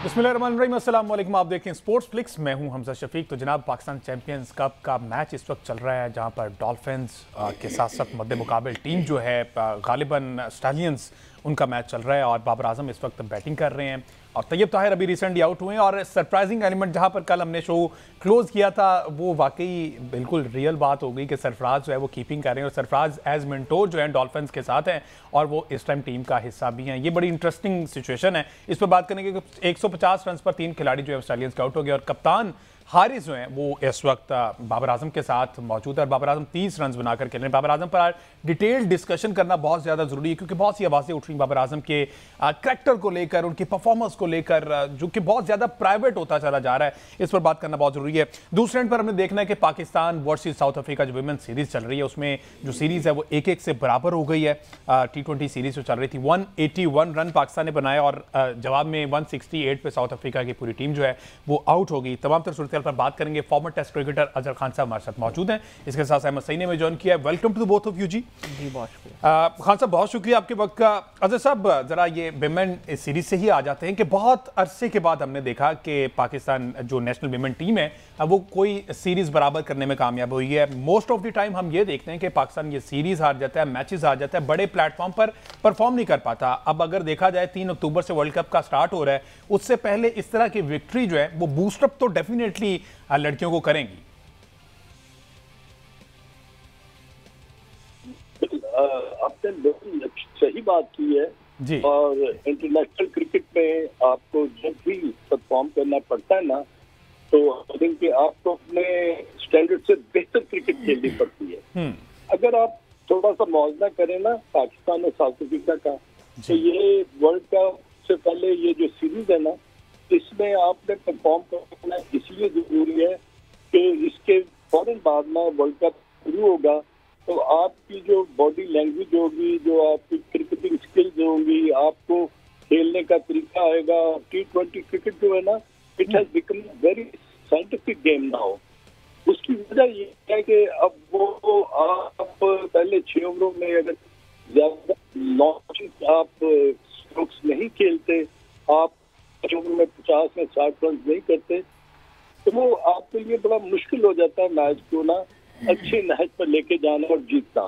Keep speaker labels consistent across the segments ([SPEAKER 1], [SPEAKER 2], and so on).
[SPEAKER 1] बिस्मिल्लाहिर्रहमानिर्रहीम, अस्सलाम वालेकुम। आप देखें स्पोर्ट्स फ्लिक्स, मैं हूं हमजा शफीक। तो जनाब, पाकिस्तान चैंपियंस कप का मैच इस वक्त चल रहा है जहां पर डॉल्फिन्स के साथ साथ मद्दे मुकाबिल टीम जो है गालिबन स्टालियंस, उनका मैच चल रहा है और बाबर आजम इस वक्त बैटिंग कर रहे हैं और तैयब ताहिर अभी रिसेंटली आउट हुए हैं। और सरप्राइजिंग एलिमेंट जहां पर कल हमने शो क्लोज किया था, वो वाकई बिल्कुल रियल बात हो गई कि सरफराज जो है वो कीपिंग कर रहे हैं और सरफराज एज मेंटोर जो है डॉल्फिन्स के साथ हैं और वो इस टाइम टीम का हिस्सा भी हैं। ये बड़ी इंटरेस्टिंग सिचुएशन है। इस पर बात करेंगे कि 150 रन पर 3 खिलाड़ी जो है ऑस्ट्रेलियंस के आउट हो गए और कप्तान हारिस जो हैं वो इस वक्त बाबर आजम के साथ मौजूद है और बाबर आजम 30 रन बनाकर खेल रहे हैं। बाबर आजम पर आज डिटेल डिस्कशन करना बहुत ज़्यादा ज़रूरी है क्योंकि बहुत सी आवाज़ें उठ रही बाबर आजम के करैक्टर को लेकर, उनकी परफॉर्मेंस को लेकर, जो कि बहुत ज़्यादा प्राइवेट होता चला जा रहा है। इस पर बात करना बहुत ज़रूरी है। दूसरे एंड पर हमने देखना है कि पाकिस्तान वर्सेस साउथ अफ्रीका जो विमेन सीरीज़ चल रही है, उसमें जो सीरीज़ है वो 1-1 से बराबर हो गई है। T20 सीरीज़ जो चल रही थी, 181 रन पाकिस्तान ने बनाया और जवाब में 168 पे साउथ अफ्रीका की पूरी टीम जो है वो आउट हो गई। तमाम तरह सूरत पर बात करेंगे। Former test cricketer Azhar Khan sahab हमारे साथ मौजूद हैं, इसके साथ अहमद सईद ने भी ज्वाइन किया है। Welcome to the both of you ji.
[SPEAKER 2] बहुत शुक्रिया
[SPEAKER 1] खान साहब, बहुत शुक्रिया आपके वक्त का। अजहर साहब, जरा ये विमेन सीरीज से ही आ जाते हैं कि बहुत अरसे के बाद हमने देखा कि पाकिस्तान जो नेशनल विमेन टीम है वो कोई सीरीज बराबर करने में कामयाब हुई है। मोस्ट ऑफ द टाइम हम ये देखते हैं कि पाकिस्तान ये सीरीज हार जाता है, मैचेस हार जाता है, बड़े प्लेटफॉर्म पर परफॉर्म नहीं कर पाता। अब अगर देखा जाए 3 अक्टूबर से वर्ल्ड कप का स्टार्ट हो रहा है, उससे पहले इस तरह की विक्ट्री जो है वो बूस्टअप तो डेफिनेटली लड़कियों को करेंगी।
[SPEAKER 3] आपने बिल्कुल सही बात की है
[SPEAKER 1] जी।
[SPEAKER 3] और इंटरनेशनल क्रिकेट में आपको जब भी परफॉर्म करना पड़ता है ना, तो आई थिंक कि आपको अपने स्टैंडर्ड से बेहतर क्रिकेट खेलनी पड़ती है। अगर आप थोड़ा सा मुआवजा करें ना पाकिस्तान और साउथ अफ्रीका का, तो ये वर्ल्ड कप से पहले ये जो सीरीज है ना, इसमें आपने परफॉर्म करना इसलिए जरूरी है कि इसके फौरन बाद में वर्ल्ड कप शुरू होगा तो आपकी जो बॉडी लैंग्वेज होगी, जो आपकी क्रिकेटिंग स्किल्स होंगी, आपको खेलने का तरीका आएगा। T20 क्रिकेट जो है ना, it has become very scientific game now. उसकी वजह ये है कि अब वो आप पहले 6 ओवरों में अगर ज्यादा लॉन्च आप स्ट्रोक्स नहीं खेलते, आप 6 ओवर में 50 में 60 रन नहीं करते, तो वो आपके लिए बड़ा मुश्किल हो जाता है मैच को ना अच्छे मैच पर लेके जाना और जीतना।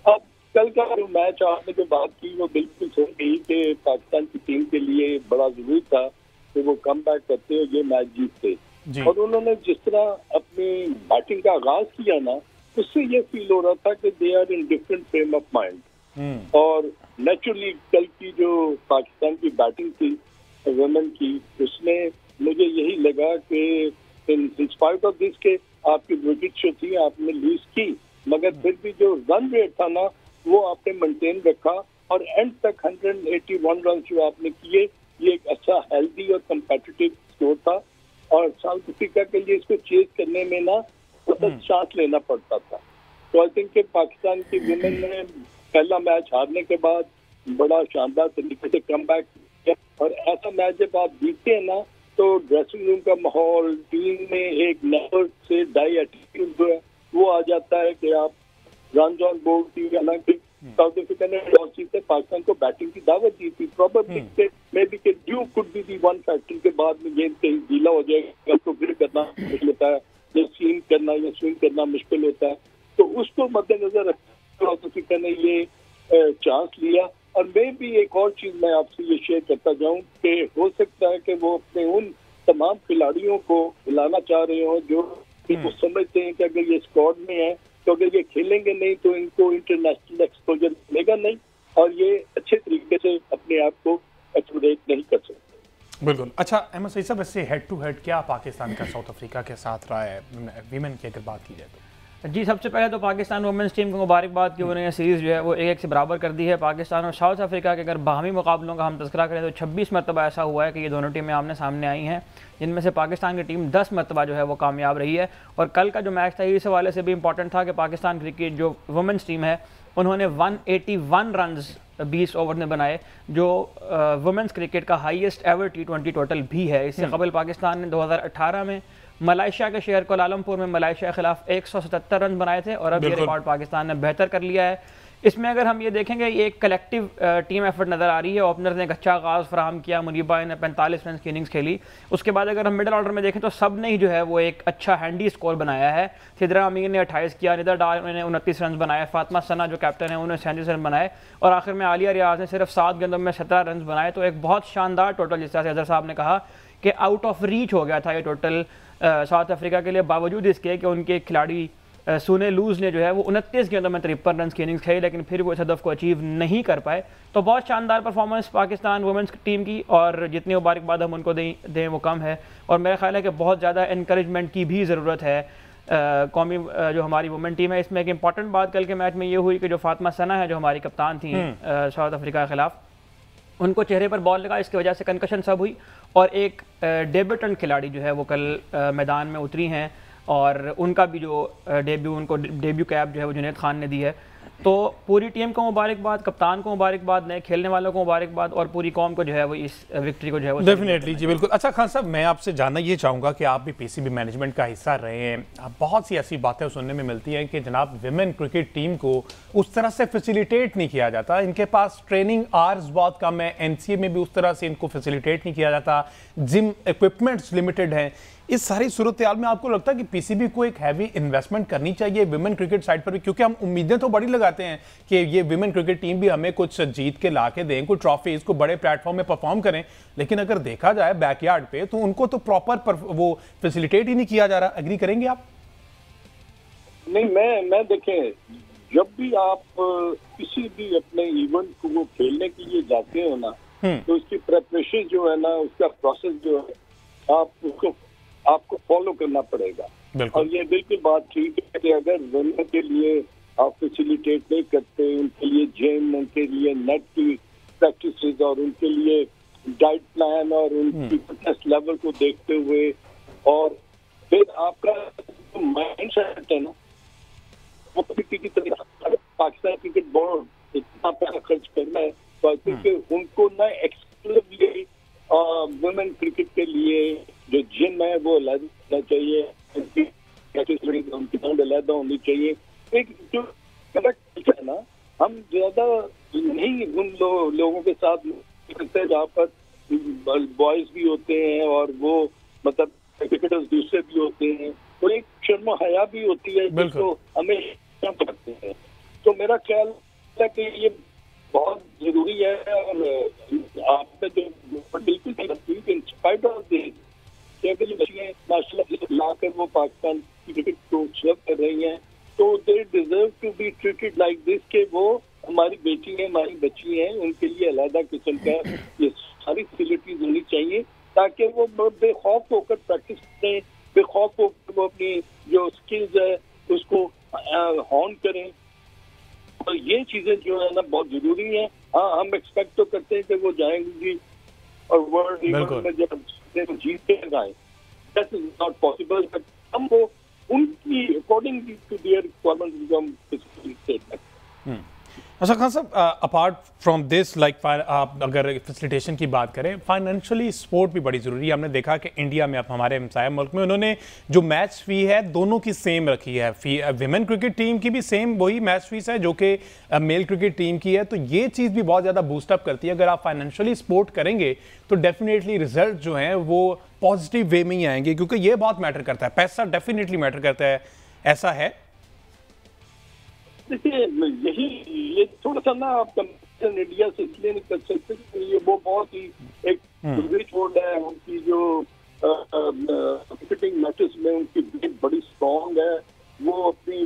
[SPEAKER 3] अब कल का जो मैच आपने जो बात की वो बिल्कुल सही गई कि पाकिस्तान की टीम के लिए बड़ा जरूरी था कि वो कम बैक करते और ये मैच जीतते। और उन्होंने जिस तरह अपनी बैटिंग का आगाज किया ना, उससे ये फील हो रहा था कि they are in different frame of mind. और नेचुरली कल की जो पाकिस्तान की बैटिंग थी वुमेन की, उसमें मुझे यही लगा कि इन स्पाइट ऑफ दिस के आपकी विकेट जो थी आपने लूज की, मगर फिर भी जो रन रेट था ना वो आपने मेंटेन रखा और एंड तक 181 रन जो आपने किए, ये एक अच्छा हेल्दी और कंपेटिटिव स्कोर था। और साउथ अफ्रीका के लिए इसको चेज करने में ना बहुत सांस लेना पड़ता था। तो आई थिंक कि पाकिस्तान की विमेन ने पहला मैच हारने के बाद बड़ा शानदार तरीके से कम बैक किया और ऐसा मैच जब आप जीतते हैं ना, तो ड्रेसिंग रूम का माहौल, टीम में एक नेवर से डाई एटीट्यूड जो है वो आ जाता है कि आप रन ऑन बोर्ड की। हालांकि साउथ अफ्रीका ने टॉस जीते पाकिस्तान को बैटिंग की दावत दी थी, प्रॉब्लम मे बी के due could be the one factor के बाद में गेंद कहीं गीला हो जाएगा, उसको फिर करना मुश्किल होता है, या स्विंग करना या स्विंग करना मुश्किल होता है। तो उसको मद्देनजर रखकर साउथ अफ्रीका ने ये चांस लिया। और मैं भी एक और चीज मैं आपसे ये शेयर करता जाऊं कि हो सकता है कि वो अपने उन तमाम खिलाड़ियों को बुलाना चाह रहे हो जो इनको समझते हैं कि अगर ये स्क्वाड में है तो अगर ये खेलेंगे नहीं तो इनको इंटरनेशनल एक्सपोजर मिलेगा नहीं और ये अच्छे तरीके से अपने आप को एक्सपोर्ट नहीं कर सकते।
[SPEAKER 1] बिल्कुल। अच्छा अहमद सईद साहब, इससे हेड टू हेड क्या पाकिस्तान का साउथ अफ्रीका के साथ रहा है वीमेन की अगर बात की जाए तो?
[SPEAKER 2] जी, सबसे पहले तो पाकिस्तान वुमेन्स टीम को मुबारकबाद कि उन्होंने सीरीज़ जो है वो 1-1 से बराबर कर दी है। पाकिस्तान और साउथ अफ्रीका के अगर बाहमी मुकाबलों का हम तज़किरा करें तो 26 मरतबा ऐसा हुआ है कि ये दोनों टीमें आमने सामने आई हैं, जिनमें से पाकिस्तान की टीम 10 मरतबा जो है वो कामयाब रही है। और कल का जो मैच था इस हवाले से भी इंपॉर्टेंट था कि पाकिस्तान क्रिकेट जो वुमेन्स टीम है उन्होंने 181 रन्स 20 ओवर में बनाए, जो वुमेन्स क्रिकेट का हाईएस्ट एवर T20 टोटल भी है। इससे कबल पाकिस्तान ने 2018 में मलाइशिया के शहर कोलालमपुर में मलाइशिया के खिलाफ 177 रन बनाए थे और अब ये रिकॉर्ड पाकिस्तान ने बेहतर कर लिया है। इसमें अगर हम ये देखेंगे, ये एक कलेक्टिव टीम एफर्ट नज़र आ रही है। ओपनर्स ने एक अच्छा आगाज़ फराहम किया, मुनीबा ने 45 रन की इनिंग्स खेली। उसके बाद अगर हम मिडिल ऑर्डर में देखें तो सब ने ही जो है वो एक अच्छा हैंडी स्कोर बनाया है। सिद्रा अमीर ने 28 किया, निदा डार ने 29 रन बनाए, फातिमा सना जो कैप्टन है उन्होंने 37 रन बनाए, और आखिर में आलिया रियाज ने सिर्फ 7 गेंदों में 17 रन बनाए। तो एक बहुत शानदार टोटल, जिस तरह से अजहर साहब ने कहा कि आउट ऑफ रीच हो गया था ये टोटल साउथ अफ्रीका के लिए, बावजूद इसके कि उनके खिलाड़ी सुने लूज ने जो है वो 29 गेंदों में 53 रन की इनिंग्स खेली, लेकिन फिर वो इस हदफ को अचीव नहीं कर पाए। तो बहुत शानदार परफॉर्मेंस पाकिस्तान वुमेंस टीम की, और जितनी मुबारकबाद हम उनको दें वो कम है। और मेरा ख्याल है कि बहुत ज़्यादा इनकरेजमेंट की भी ज़रूरत है कौमी जो हमारी वुमेन टीम है। इसमें एक इंपॉर्टेंट बात कल के मैच में ये हुई कि जो फातिमा सना है जो हमारी कप्तान थी साउथ अफ्रीका के खिलाफ, उनको चेहरे पर बॉल लगा, इसकी वजह से कंकशन सब हुई, और एक डेब्यूटेंट खिलाड़ी जो है वो कल मैदान में उतरी हैं, और उनका भी जो उनको डेब्यू कैप जो है वो जुनैद खान ने दी है। तो पूरी टीम को मुबारकबाद, कप्तान को मुबारकबाद, नए खेलने वालों को मुबारकबाद, और पूरी कौम को जो है वो इस विक्ट्री को जो है वो
[SPEAKER 1] डेफिनेटली जी बिल्कुल। अच्छा खान साहब, मैं आपसे जानना ये चाहूँगा कि आप भी पीसीबी मैनेजमेंट का हिस्सा रहे हैं, बहुत सी ऐसी बातें सुनने में मिलती हैं कि जनाब विमेन क्रिकेट टीम को उस तरह से फैसिलिटेट नहीं किया जाता, इनके पास ट्रेनिंग आवर्स बहुत कम है, एनसीए में भी उस तरह से इनको फैसिलिटेट नहीं किया जाता, जिम इक्विपमेंट्स लिमिटेड हैं। इस सारी सूरत हाल में आपको लगता है कि पीसीबी को एक हैवी इन्वेस्टमेंट करनी चाहिए विमेन क्रिकेट साइड पर भी, क्योंकि हम उम्मीदें तो बड़ी लगाते हैं कि ये विमेन क्रिकेट टीम भी हमें कुछ जीत के ला के दें, कुछ ट्रॉफीज को बड़े प्लेटफॉर्म में परफॉर्म करें, लेकिन अगर देखा जाए बैकयार्ड पे तो उनको तो प्रॉपर वो फैसिलिटेट ही नहीं किया जा रहा। एग्री करेंगे आप?
[SPEAKER 3] नहीं, मैं देखें, जब भी आप किसी भी अपने इवेंट को वो खेलने के लिए जाते हो ना, तो उसकी प्रेपरेशन जो है ना, उसका प्रोसेस जो है आपको फॉलो करना पड़ेगा। और ये बिल्कुल बात ठीक है कि अगर वुमेन के लिए आप फैसिलिटेट नहीं करते, उनके लिए जिम, उनके लिए नेट की प्रैक्टिसेस और उनके लिए डाइट प्लान और उनकी फिटनेस लेवल को देखते हुए, और फिर आपका जो माइंड सेट है ना, वो की तरह पाकिस्तान क्रिकेट बोर्ड इतना पैसा खर्च करना है, तो आई थिंक उनको ना एक्सक्लूसिवली वुमेन क्रिकेट के लिए जो जिम है वो अलग चाहिए, उनकी ग्राउंड अलग होनी चाहिए। एक जो कलेक्ट है ना, हम ज्यादा नहीं उन लोगों के साथ सकते हैं जहाँ पर बॉयज भी होते हैं और वो मतलब क्रिकेटर्स दूसरे भी होते हैं, तो एक शर्म हया भी होती है जिसको हमें करते हैं। तो मेरा ख्याल है कि ये बहुत जरूरी है, और आपने जो बिल्कुल इन स्पाइट ऑफ दिस बच्चियां माशाल्लाह लाकर वो पाकिस्तान की क्रिकेट को सर्व कर रही हैं, तो they deserve to be treated like this, के वो हमारी बेटी हैं, हमारी बच्ची हैं, उनके लिए अलग किस्म का ये सारी फैसिलिटीज होनी चाहिए, ताकि वो बेखौफ होकर प्रैक्टिस करें, बेखौफ होकर वो अपनी जो स्किल्स है उसको हॉर्न करें। और ये चीजें जो है ना बहुत जरूरी है। हाँ, हम एक्सपेक्ट तो करते हैं कि वो जाएंगी और वर्ल्ड इवेंट में जब जीत के आए, that is not possible, but हम वो उनकी अकॉर्डिंग टू देयर रिक्वायरमेंट हम फैसिलिटेट करते।
[SPEAKER 1] अच्छा खान साहब, अपार्ट फ्रॉम दिस, लाइक आप अगर फैसिलिटेशन की बात करें, फाइनेंशियली सपोर्ट भी बड़ी ज़रूरी है। हमने देखा कि इंडिया में, अब हमारे हमसाया मुल्क में, उन्होंने जो मैच फ़ी है दोनों की सेम रखी है। फ़ी विमेन क्रिकेट टीम की भी सेम वही मैच फीस है जो कि मेल क्रिकेट टीम की है, तो ये चीज़ भी बहुत ज़्यादा बूस्टअप करती है। अगर आप फाइनेंशियली सपोर्ट करेंगे तो डेफिनेटली रिजल्ट जो हैं वो पॉजिटिव वे में ही आएंगे, क्योंकि ये बहुत मैटर करता है, पैसा डेफिनेटली मैटर करता है। ऐसा है?
[SPEAKER 3] देखिए, ये थोड़ा सा ना आप कंपैरिजन इंडिया से इसलिए नहीं कर सकते, ये वो बहुत ही एक रिच बोर्ड है, उनकी जो क्रिकेटिंग मैचेस में उनकी बीट बड़ी स्ट्रॉन्ग है, वो अपनी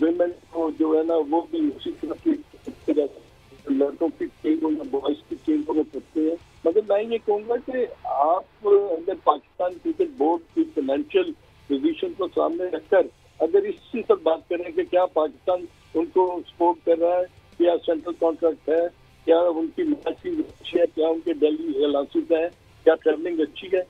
[SPEAKER 3] विमेन को जो है ना वो भी उसी तरह की लड़कों की टीम या बॉयज की टीम को करते हैं। मगर मैं ये कहूँगा कि आप अगर पाकिस्तान क्रिकेट बोर्ड की फाइनेंशियल पोजीशन को सामने रखकर अगर इसी पर बात करें कि क्या पाकिस्तान उनको सपोर्ट कर रहा है, क्या सेंट्रल कॉन्ट्रैक्ट है, क्या उनकी मैच की अच्छी है, क्या उनके दिल्ली अलाउंसेस है, क्या ट्रैवलिंग अच्छी है,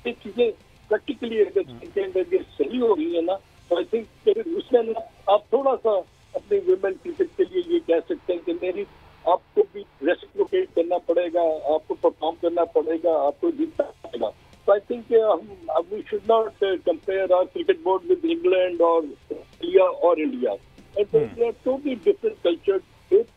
[SPEAKER 3] ये चीजें प्रैक्टिकली अगर सही हो रही है ना, तो आई थिंक उसमें ना आप थोड़ा सा अपनी वुमेन क्रिकेट के लिए ये कह सकते हैं कि मेरी आपको भी रेसिप्रोकेट करना पड़ेगा, आपको परफॉर्म करना पड़ेगा, आपको जीतना पड़ेगा। So I think we should not compare our cricket board with England or India. And they are totally different cultures. एक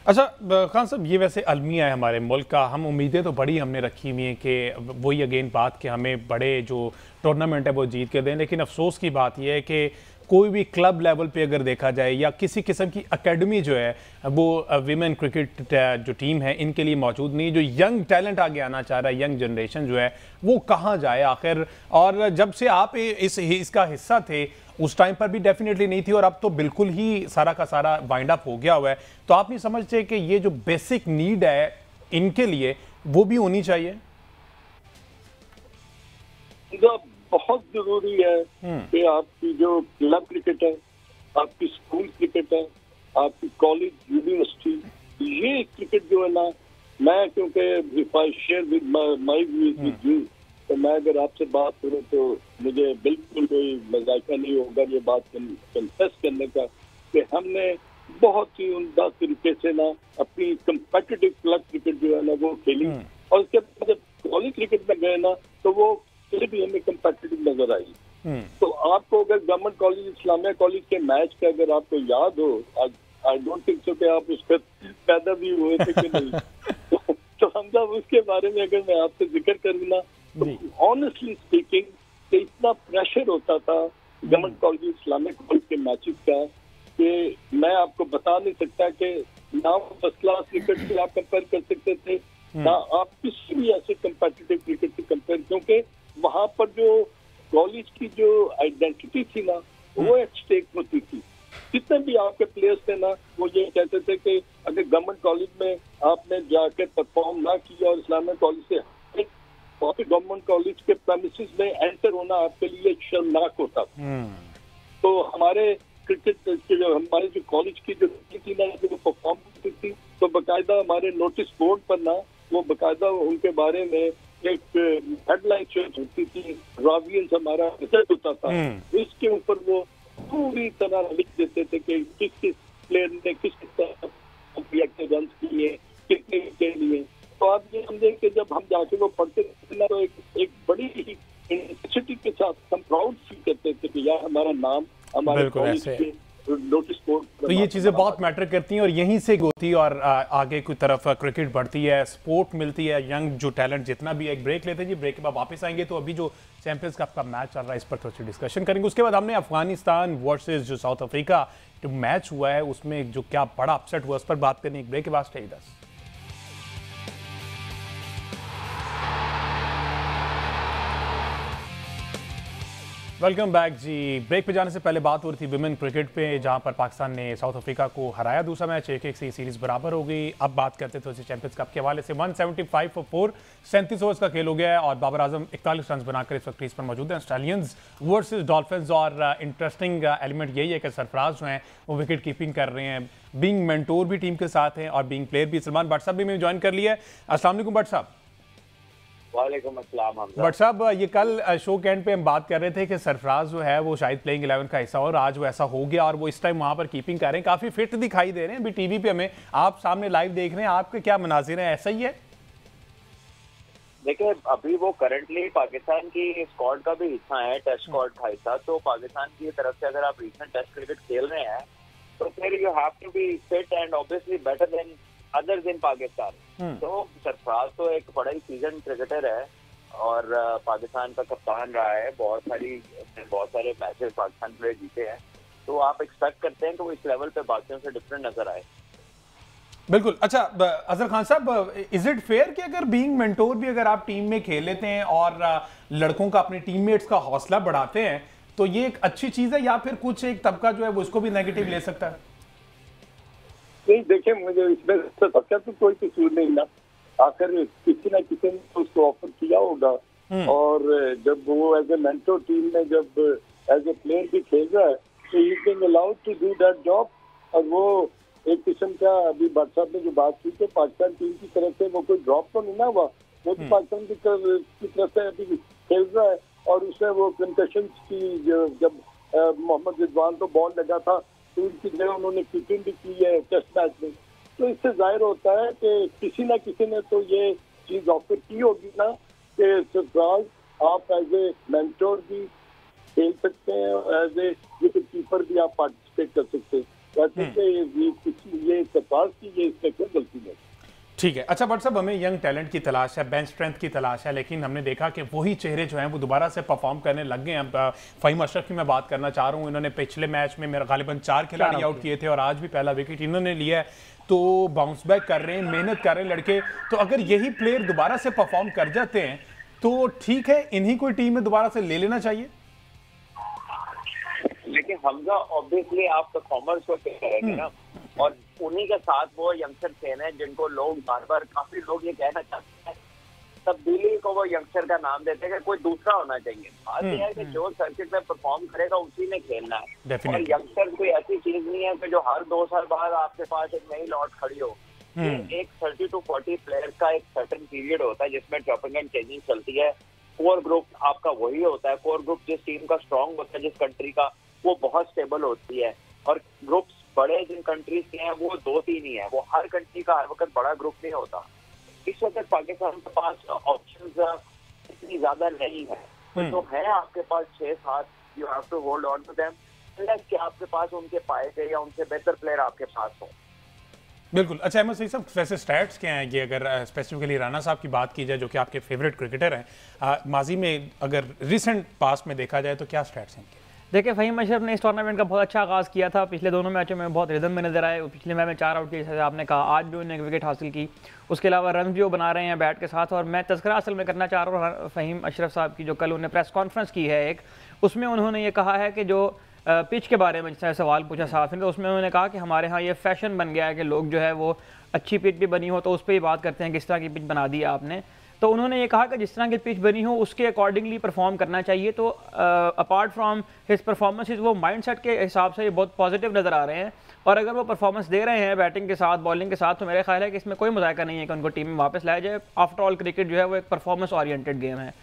[SPEAKER 1] अच्छा खान साहब, ये वैसे अलमिया है हमारे मुल्क का, हम उम्मीदें तो बड़ी हमने रखी हुई हैं कि वही अगेन बात कि हमें बड़े जो टूर्नामेंट है वो जीत के दें, लेकिन अफसोस की बात यह है कि कोई भी क्लब लेवल पे अगर देखा जाए या किसी किस्म की एकेडमी जो है वो विमेन क्रिकेट जो टीम है इनके लिए मौजूद नहीं। जो यंग टैलेंट आगे आना चाह रहा है, यंग जनरेशन जो है वो कहाँ जाए आखिर। और जब से आप इसका हिस्सा थे उस टाइम पर भी डेफिनेटली नहीं थी, और अब तो बिल्कुल ही सारा का सारा वाइंड अप हो गया हुआ है। तो आप नहीं समझते कि ये जो बेसिक नीड है इनके लिए वो भी होनी चाहिए?
[SPEAKER 3] बहुत जरूरी है कि आपकी जो क्लब क्रिकेट है, आपकी स्कूल क्रिकेट है, आपकी कॉलेज यूनिवर्सिटी, ये क्रिकेट जो है ना, मैं क्योंकि if I share with my views with you, तो मैं अगर आपसे बात करूं तो मुझे बिल्कुल कोई मजाका नहीं होगा ये बात कन्फेस करने का कि हमने बहुत ही उम्दा तरीके से ना अपनी कम्पिटिटिव क्लब क्रिकेट जो है ना वो खेली, और उसके बाद जब कॉलेज क्रिकेट में गए ना तो वो फिर भी हमें कम्पिटिटिव नजर आई। तो आपको अगर गवर्नमेंट कॉलेज, इस्लामिया कॉलेज के मैच का अगर आपको याद हो, आई डोंट थिंक सो कि आप उस पर पैदा भी हुए थे कि नहीं तो हम जब उसके बारे में अगर मैं आपसे जिक्र करूँ ना, तो ऑनेस्टली स्पीकिंग कि इतना प्रेशर होता था गवर्नमेंट कॉलेज, इस्लामिक कॉलेज के मैचेस का कि मैं आपको बता नहीं सकता कि ना फर्स्ट क्लास क्रिकेट से आप कंपेयर कर सकते थे, ना आप किसी भी ऐसे कम्पिटिटिव क्रिकेट से कंपेयर, क्योंकि वहां पर जो कॉलेज की जो आइडेंटिटी थी ना वो एक स्टेक होती थी। जितने भी आपके प्लेयर्स थे ना वो ये कहते थे कि अगर गवर्नमेंट कॉलेज में आपने जाकर परफॉर्म ना किया और इस्लामिक कॉलेज से गवर्नमेंट कॉलेज के प्रेमिसेस में एंटर होना आपके लिए शर्मनाक होता था। तो हमारे क्रिकेट के जो हमारे जो कॉलेज की जो थी ना जो परफॉर्म करती थी, तो बाकायदा हमारे नोटिस बोर्ड पर ना वो बाकायदा उनके बारे में एक हेडलाइन होती थी, रावियंस हमारा रिजल्ट होता था, इसके ऊपर वो पूरी तरह लिख देते थे कि किस किस प्लेयर ने किस किस रन किए, कितने के लिए। तो आप ये समझे कि जब हम जाके वो पढ़ते थे ना तो एक बड़ी ही इंटेंसिटी के साथ हम प्राउड फील करते थे कि यार हमारा नाम हमारे कॉलेज के नोटिस बोर्ड।
[SPEAKER 1] तो ये चीज़ें बहुत मैटर करती हैं और यहीं से होती है और आगे की तरफ क्रिकेट बढ़ती है, स्पोर्ट मिलती है, यंग जो टैलेंट जितना भी। एक ब्रेक लेते हैं जी, ब्रेक के बाद वापस आएंगे तो अभी जो चैंपियंस कप का मैच चल रहा है इस पर थोड़ी सी डिस्कशन करेंगे। उसके बाद हमने अफगानिस्तान वर्सेस जो साउथ अफ्रीका जो मैच हुआ है उसमें जो क्या बड़ा अपसेट हुआ उस पर बात करनी। एक ब्रेक के बाद स्टे 10। वेलकम बैक जी। ब्रेक पे जाने से पहले बात हो रही थी विमेन क्रिकेट पे, जहां पर पाकिस्तान ने साउथ अफ्रीका को हराया। दूसरा मैच 1-1 से सीरीज बराबर हो गई। अब बात करते थे चैंपियंस कप के हवाले से। 175 for 4 37 ओवर्स का खेल हो गया है और बाबर आजम 41 रन बनाकर इस वक्त क्रीज पर मौजूद हैं। स्टालियंस वर्सेस डॉल्फिन्स, और इंटरेस्टिंग एलिमेंट यही है कि सरफराज जो हैं वो विकेट कीपिंग कर रहे हैं, बीइंग मेंटोर भी टीम के साथ हैं और बीइंग प्लेयर भी। सलमान भट्ट साहब भी मैं ज्वाइन कर लिया है। अस्सलाम वालेकुम भट्ट साहब।
[SPEAKER 4] वालेकुम अस्सलाम।
[SPEAKER 1] भट्ट साहब, ये कल शो के एंड पे हम बात कर रहे थे कि सरफराज जो है वो शायद प्लेइंग 11 का हिस्सा, और आज वो ऐसा हो गया और वो इस टाइम वहां पर कीपिंग कर रहे हैं, काफी फिट दिखाई दे रहे हैं। अभी टीवी पे हमें आप सामने लाइव देख रहे हैं, आपके क्या मनाजिर हैं, ऐसा ही है?
[SPEAKER 4] देखिए अभी वो करंटली पाकिस्तान की स्क्वाड का भी हिस्सा है, टेस्ट स्क्वाड का हिस्सा। तो पाकिस्तान की तरफ से अगर आप रीसेंट टेस्ट क्रिकेट खेल रहे हैं तो फिर you have to be fit and obviously better than others in Pakistan. तो सरफराज तो एक बड़ा ही सीजन क्रिकेटर है और पाकिस्तान का कप्तान रहा है, बहुत सारे मैचेस पाकिस्तान प्लेयर जीते हैं। तो आप एक्सपेक्ट करते हैं कि वो इस लेवल पे बाकियों से डिफरेंट नजर आए।
[SPEAKER 1] बिल्कुल। अच्छा अजहर खान साहब, इज इट फेयर कि अगर बीइंग मेंटोर भी अगर आप टीम में खेल लेते हैं और लड़कों का, अपने टीममेट्स का हौसला बढ़ाते हैं तो ये एक अच्छी चीज है, या फिर कुछ एक तबका जो है वो इसको भी नेगेटिव ले सकता है?
[SPEAKER 3] नहीं, देखिए मुझे इसमें सबका तो कोई कसूर नहीं ना, आखिर किसी ना किसी ने तो उसको ऑफर किया होगा, और जब वो एज ए मेंटोर टीम में जब एज ए प्लेयर भी खेल रहा है तो he can allowed to do that job. और वो एक किस्म का, अभी भट्ट साहब ने जो बात की तो पाकिस्तान टीम की तरफ से वो कोई ड्रॉप तो नहीं ना हुआ, वो तो पाकिस्तान की तरफ से अभी खेल रहा है। और उसमें वो कंकशन की जब मोहम्मद रिजवान तो बॉल लगा था तो उनकी जगह उन्होंने कीपिंग भी की है टेस्ट मैच में। तो इससे जाहिर होता है कि किसी ना किसी ने तो ये चीज ऑफर की होगी ना कि सरफराज आप एज ए मेंटोर भी खेल सकते हैं और एज ए विकेट कीपर भी आप पार्टिसिपेट कर सकते हैं। वैसे ये पास कि ये इसमें कोई गलती नहीं।
[SPEAKER 1] ठीक है। अच्छा बट साहब, हमें यंग टैलेंट की तलाश है, बेंच स्ट्रेंथ की तलाश है, लेकिन हमने देखा कि वही चेहरे जो हैं वो दोबारा से परफॉर्म करने लग गए हैं। फ़हीम अशरफ की मैं बात करना चाह रहा हूँ। इन्होंने पिछले मैच में मेरा गालिबन 4 खिलाड़ी आउट किए थे और आज भी पहला विकेट इन्होंने लिया है। तो बाउंस बैक कर रहे हैं, मेहनत कर रहे हैं लड़के। तो अगर यही प्लेयर दोबारा से परफॉर्म कर जाते हैं तो ठीक है, इन्हीं को टीम में दोबारा से ले लेना चाहिए।
[SPEAKER 4] लेकिन हमजा ऑब्वियसली आप परफॉर्मर्स को कहेंगे ना, और उन्हीं के साथ वो यंगस्टर खेल हैं जिनको लोग बार बार, काफी लोग ये कहना चाहते हैं, तब्दीली को वो यंगस्टर का नाम देते हैं कि कोई दूसरा होना चाहिए। बात यह है कि जो सर्किट में परफॉर्म करेगा उसी ने खेलना है। और यंगस्टर कोई ऐसी चीज नहीं है कि जो हर 2 साल बाद आपके पास एक नई लॉट खड़ी हो। एक 30 to 40 प्लेयर का एक सर्टेन पीरियड होता है जिसमें चॉपिंग एंड चेंजिंग चलती है। कोर ग्रुप आपका वही होता है। कोर ग्रुप जिस टीम का स्ट्रांग होता है, जिस कंट्री का, वो बहुत स्टेबल होती है। और ग्रुप्स बड़े जिन कंट्रीज के हैं वो 2-3 ही है। वो हर कंट्री का हर वक्त बड़ा ग्रुप नहीं होता। इस वक्त पाकिस्तान के पास ऑप्शंस इतनी ज्यादा नहीं है। तो जो है आपके पास 6-7, you have to hold on to them unless कि आपके पास उनके पाए गए या उनसे बेहतर प्लेयर आपके पास हो।
[SPEAKER 1] बिल्कुल। अच्छा अहमद सईद साहब, वैसे स्टैट्स क्या हैं ये, अगर स्पेसिफिकली राना साहब की बात की जाए जो कि आपके फेवरेट क्रिकेटर हैं, माजी में अगर रिसेंट पास्ट में देखा जाए तो क्या स्टैट्स हैं इनके?
[SPEAKER 2] देखिए, फ़हीम अशरफ ने इस टूर्नामेंट का बहुत अच्छा आगाज़ किया था। पिछले दोनों मैचों में बहुत रिदम में नजर आए। पिछले मैच में 4 आउट किए जैसे आपने कहा, आज भी उन्होंने विकेट हासिल की। उसके अलावा रन भी वो बना रहे हैं बैट के साथ। और मैं तज़किरा असल में करना चाह रहा हूँ फ़हीम अशरफ साहब की, जो कल उन्होंने प्रेस कॉन्फ्रेंस की है एक, उसमें उन्होंने ये कहा है कि जो पिच के बारे में जैसे सवाल पूछा साहब ने, तो उसमें उन्होंने कहा कि हमारे यहाँ ये फैशन बन गया है कि लोग जो है वो अच्छी पिच भी बनी हो तो उस पर ही बात करते हैं किस तरह की पिच बना दी आपने। तो उन्होंने ये कहा कि जिस तरह की पिच बनी हो उसके अकॉर्डिंगली परफॉर्म करना चाहिए। तो अपार्ट फ्रॉम हिज परफॉर्मेंसेज, वो माइंडसेट के हिसाब से ये बहुत पॉजिटिव नज़र आ रहे हैं। और अगर वो परफॉर्मेंस दे रहे हैं बैटिंग के साथ, बॉलिंग के साथ, तो मेरा ख्याल है कि इसमें कोई मजायका नहीं है कि उनको टीम में वापस लाया जाए। आफ्टर ऑल क्रिकेट जो है वो एक परफॉर्मेंस ओरिएंटेड गेम है।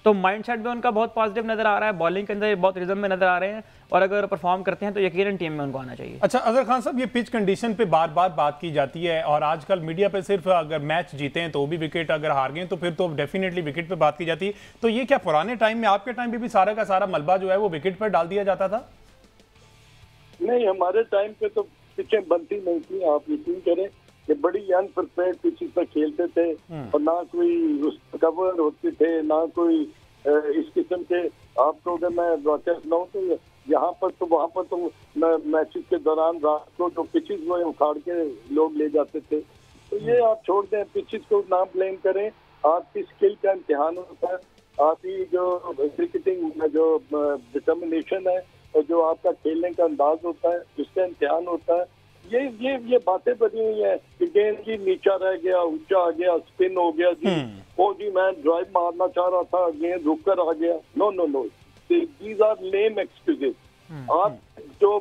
[SPEAKER 2] तो माइंडसेट भी उनका बहुत पॉजिटिव नजर आ रहा है। बॉलिंग के अंदर ये बहुत रिदम में नजर आ रहे हैं और अगर परफॉर्म करते हैं तो यकीनन टीम में उनको आना चाहिए।
[SPEAKER 1] अच्छा अजहर खान साहब, ये पिच कंडीशन पे बार बार बात की जाती है और आजकल मीडिया पे सिर्फ अगर मैच जीते हैं तो भी विकेट, अगर हार गए तो फिर तो डेफिनेटली विकेट पे बात की जाती है। तो ये क्या पुराने टाइम में, आपके टाइम पे भी सारा का सारा मलबा जो है वो विकेट पर डाल दिया जाता था?
[SPEAKER 3] नहीं, हमारे टाइम पे तो पिचें बनती नहीं थी। आप यकीन करें कि बड़ी अनप्रिपेयर्ड पिचेस पर खेलते थे और ना कोई उस कवर होते थे, ना कोई इस किस्म के। आपको अगर मैं वाक़या सुनाऊं तो यहाँ पर तो वहाँ पर तो मैचेस के दौरान रात को जो पिचेस वो उखाड़ के लोग ले जाते थे। तो ये आप छोड़ दें, पिचेस को ना ब्लेम करें। आपकी स्किल का इम्तिहान होता है, आपकी जो क्रिकेटिंग जो डिटर्मिनेशन है और जो आपका खेलने का अंदाज होता है उसका इम्तिहान होता है। ये बातें बनी हुई है कि गेंद जी नीचा रह गया, ऊंचा आ गया, स्पिन हो गया जी, ओ जी मैं ड्राइव मारना चाह रहा था, गेंद रुक कर आ गया। No, these are lame excuses. आप जो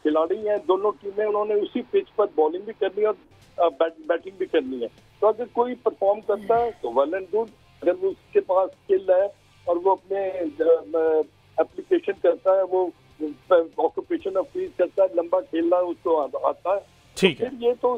[SPEAKER 3] खिलाड़ी हैं दोनों टीमें, उन्होंने उसी पिच पर बॉलिंग भी करनी है और बैटिंग भी करनी है। तो अगर कोई परफॉर्म करता है तो वेल एंड गुड। अगर वो उसके पास स्किल है और वो अपने एप्लीकेशन करता है, वो ऑक्यूपेशन ऑफ फील्ड करता है, लंबा खेलना उसको आता है,
[SPEAKER 1] ठीक है।
[SPEAKER 3] ये तो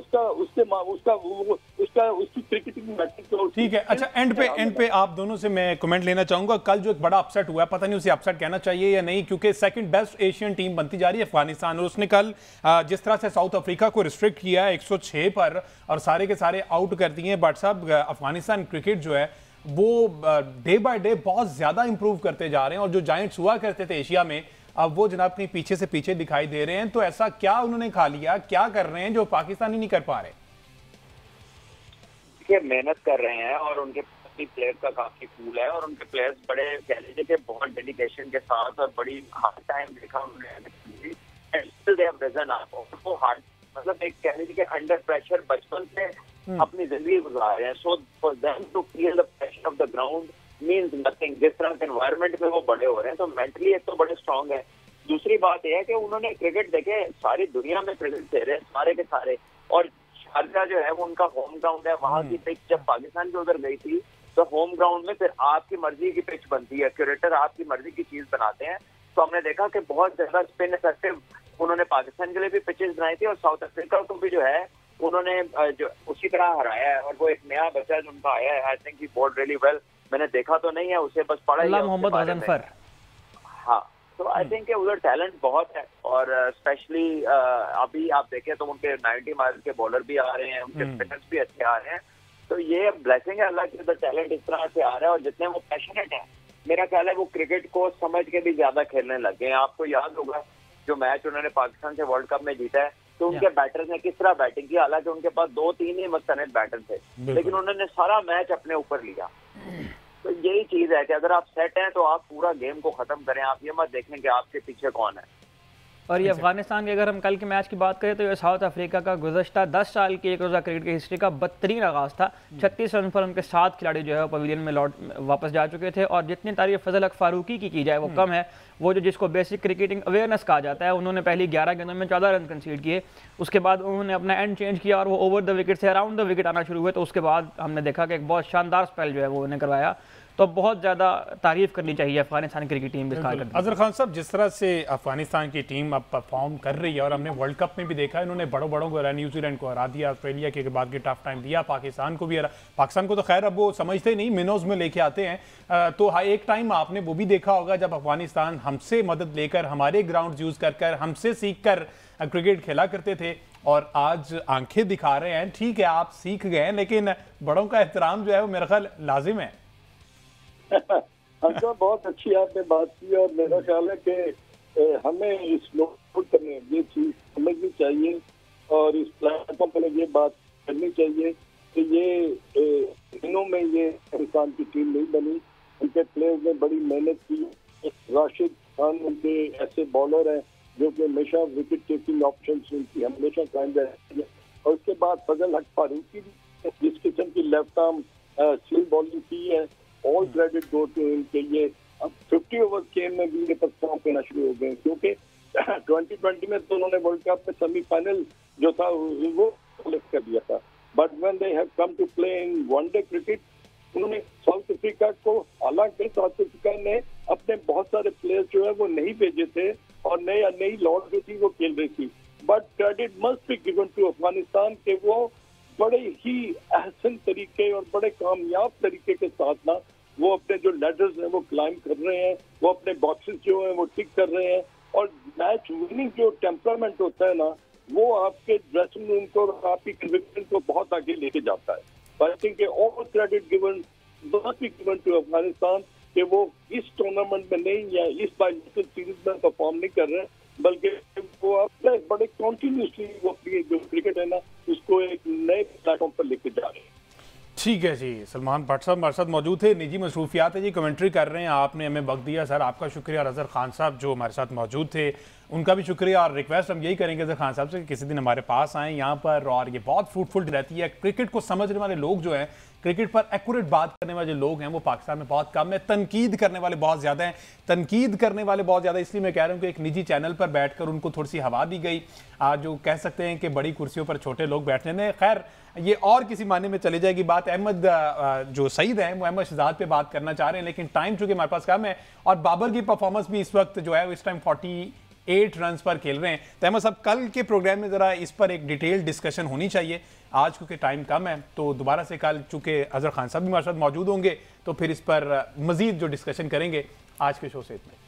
[SPEAKER 3] उसकी क्रिकेटिंग मैटिंग।
[SPEAKER 1] ठीक है। अच्छा एंड पे आप दोनों से मैं कमेंट लेना चाहूंगा। कल जो एक बड़ा अपसेट हुआ है, पता नहीं उसे अपसेट कहना चाहिए या नहीं, क्योंकि सेकंड बेस्ट एशियन टीम बनती जा रही है अफगानिस्तान, और उसने कल जिस तरह से साउथ अफ्रीका को रिस्ट्रिक्ट किया है 106 पर और सारे के सारे आउट कर दिए। बट साहब, अफगानिस्तान क्रिकेट जो है वो डे बाय डे बहुत ज्यादा इंप्रूव करते जा रहे हैं और जो जायंट्स हुआ करते थे एशिया में, अब वो जनाब कहीं पीछे से पीछे दिखाई दे रहे हैं। तो ऐसा क्या उन्होंने खा लिया, क्या कर रहे हैं जो पाकिस्तानी नहीं कर पा रहे?
[SPEAKER 4] देखिए, मेहनत कर रहे हैं और उनके प्लेयर्स का काफी कूल है और उनके प्लेयर्स बड़े कह लीजिए कि बहुत डेडिकेशन के साथ और बड़ी हार्ड टाइम देखा उन्होंने, मतलब एक कह लीजिए कि अंडर प्रेशर बचपन से अपनी जिंदगी गुजार रहे हैं। So for them to feel the pressure of the ground means nothing. जिस तरह के एनवायरनमेंट में वो बड़े हो रहे हैं तो मेंटली एक तो बड़े स्ट्रांग है। दूसरी बात यह है कि उन्होंने क्रिकेट देखे, सारी दुनिया में क्रिकेट खेल रहे हैं सारे के सारे, और शारजा जो है वो उनका होम ग्राउंड है। वहाँ की पिच जब पाकिस्तान के उधर गई थी तो होम ग्राउंड में फिर आपकी मर्जी की पिच बनती है, क्यूरेटर आपकी मर्जी की चीज बनाते हैं। तो हमने देखा कि बहुत ज्यादा स्पिन इफेक्टिव उन्होंने पाकिस्तान के लिए भी पिचेस बनाई थी और साउथ अफ्रीका को भी जो है उन्होंने जो उसी तरह हराया है। और वो एक नया बच्चा जो उनका आया है, I think he bowled really well. मैंने देखा तो नहीं है उसे, बस पढ़ा ही है
[SPEAKER 2] मोहम्मद गजनफर।
[SPEAKER 4] हाँ, तो आई थिंक उधर टैलेंट बहुत है, और स्पेशली अभी आप देखें तो उनके 90 माइल्स के बॉलर भी आ रहे हैं, उनके स्पिनर्स भी अच्छे आ रहे हैं। तो ये ब्लेसिंग है अल्लाह की, उधर टैलेंट इस तरह से आ रहा है, और जितने वो पैशनेट है, मेरा ख्याल है वो क्रिकेट को समझ के भी ज्यादा खेलने लग गए हैं। आपको याद होगा जो मैच उन्होंने पाकिस्तान से वर्ल्ड कप में जीता है, तो उनके बैटर्स ने किस तरह बैटिंग की, हालांकि उनके पास 2-3 ही मुस्तनद बैटर थे, लेकिन उन्होंने सारा मैच अपने ऊपर लिया। तो यही चीज है कि अगर आप सेट हैं तो आप पूरा गेम को खत्म करें, आप ये मत देखें कि आपके पीछे कौन है।
[SPEAKER 2] और ये अफगानिस्तान की अगर हम कल के मैच की बात करें तो ये साउथ अफ्रीका का गुज़श्ता 10 साल की एक रोज़ा क्रिकेट की हिस्ट्री का बदतरीन आगाज़ था। 36 रन पर उनके 7 खिलाड़ी जो है वो पवेलियन में वापस जा चुके थे, और जितनी तारीफ फजल हक फारूकी की जाए वो कम है। वो जो जिसको बेसिक क्रिकेटिंग अवेयरनेस कहा जाता है, उन्होंने पहली 11 गेंदों में 14 रन कंसीड किए, उसके बाद उन्होंने अपना एंड चेंज किया और वो ओवर द विकेट से अराउंड द विकेट आना शुरू हुए। तो उसके बाद हमने देखा कि एक बहुत शानदार स्पेल जो है वो उन्हें करवाया। तो बहुत ज़्यादा तारीफ करनी चाहिए अफगानिस्तान क्रिकेट टीम की।
[SPEAKER 1] अजहर खान साहब, जिस तरह से अफगानिस्तान की टीम अब परफॉर्म कर रही है, और हमने वर्ल्ड कप में भी देखा है इन्होंने बड़ों को हरा, न्यूजीलैंड को हरा दिया, ऑस्ट्रेलिया के बाद की टफ टाइम दिया, पाकिस्तान को भी हरा। पाकिस्तान को तो खैर अब वो समझते नहीं, मिनोज में लेके आते हैं। तो एक टाइम आपने वो भी देखा होगा जब अफगानिस्तान हमसे मदद लेकर, हमारे ग्राउंड यूज कर हमसे सीख कर क्रिकेट खेला करते थे, और आज आंखें दिखा रहे हैं। ठीक है, आप सीख गए हैं, लेकिन बड़ों का एहतराम जो है वो मेरा ख्याल लाजिम है।
[SPEAKER 3] अच्छा, बहुत अच्छी आपने बात की, और मेरा ख्याल है कि हमें इस नोट करने ये चीज समझनी चाहिए, और इस प्लेटफॉर्म पर ये बात करनी चाहिए कि ये दिनों में ये पाकिस्तान की टीम नहीं बनी। उनके प्लेयर्स ने बड़ी मेहनत की। राशिद खान उनके ऐसे बॉलर हैं जो कि हमेशा विकेट टेकिंग ऑप्शन उनकी हमेशा कायम रहती है। और उसके बाद फजल हक फारूकी जिस किस्म की लेफ्ट आर्म स्पिन बॉलिंग की है, ऑल क्रेडिट गो टू इनके लिए। अब 50 ओवर गेम में भी ये परफॉर्म करना शुरू हो गए, क्योंकि 2020 में तो उन्होंने वर्ल्ड कप में सेमीफाइनल जो था वो सेलेक्ट कर दिया था, but when they have come to play in one day cricket, उन्होंने साउथ अफ्रीका को, हालांकि साउथ अफ्रीका ने अपने बहुत सारे प्लेयर्स जो है वो नहीं भेजे थे, और नई लॉर्ड जो थी वो खेल रही थी, but credit must be given to Afghanistan के वो बड़े ही अहसन तरीके और बड़े कामयाब तरीके के साथ ना वो अपने जो लैडर्स हैं वो क्लाइम कर रहे हैं, वो अपने बॉक्सेस जो हैं वो टिक कर रहे हैं, और मैच विनिंग जो टेम्परामेंट होता है ना वो आपके ड्रेसिंग रूम को और आपकी कन्विक्शन को बहुत आगे लेके जाता है। I think all credit given must be given to Afghanistan कि वो इस टूर्नामेंट में नहीं या इस बाइलेटरल सीरीज में परफॉर्म नहीं कर रहे, बल्कि वो अपने बड़े कॉन्टिन्यूसली वो अपनी जो क्रिकेट है ना उसको एक नए प्लेटफॉर्म पर लेके जा रहे हैं।
[SPEAKER 1] ठीक है जी, सलमान भट्ट साहब हमारे साथ मौजूद थे, निजी मसरूफियात है जी, कमेंट्री कर रहे हैं, आपने हमें वक्त दिया सर, आपका शुक्रिया। और अजहर खान साहब जो हमारे साथ मौजूद थे उनका भी शुक्रिया, और रिक्वेस्ट हम यही करेंगे अजहर खान साहब से कि किसी दिन हमारे पास आएँ यहाँ पर, और ये बहुत फ्रूटफुल रहती है। क्रिकेट को समझने वाले लोग जो हैं, क्रिकेट पर एक्यूरेट बात करने वाले लोग हैं वो पाकिस्तान में बहुत कम है, तनकीद करने वाले बहुत ज़्यादा हैं, तनकीद करने वाले बहुत ज़्यादा। इसलिए मैं कह रहा हूँ कि एक निजी चैनल पर बैठकर उनको थोड़ी सी हवा दी गई, आज जो कह सकते हैं कि बड़ी कुर्सियों पर छोटे लोग बैठने ने, खैर ये और किसी मायने में चली जाएगी बात। अहमद जो सईद हैं वो अहमद शहजाद पे बात करना चाह रहे हैं, लेकिन टाइम चूंकि हमारे पास कम है, और बाबर की परफॉर्मेंस भी इस वक्त जो है इस टाइम 48 रन पर खेल रहे हैं। तो अहमद साहब, कल के प्रोग्राम में ज़रा इस पर एक डिटेल डिस्कशन होनी चाहिए, आज क्योंकि टाइम कम है, तो दोबारा से कल चूंकि अजहर खान साहब भी हमारे साथ मौजूद होंगे तो फिर इस पर मजीद जो डिस्कशन करेंगे। आज के शो से इतना।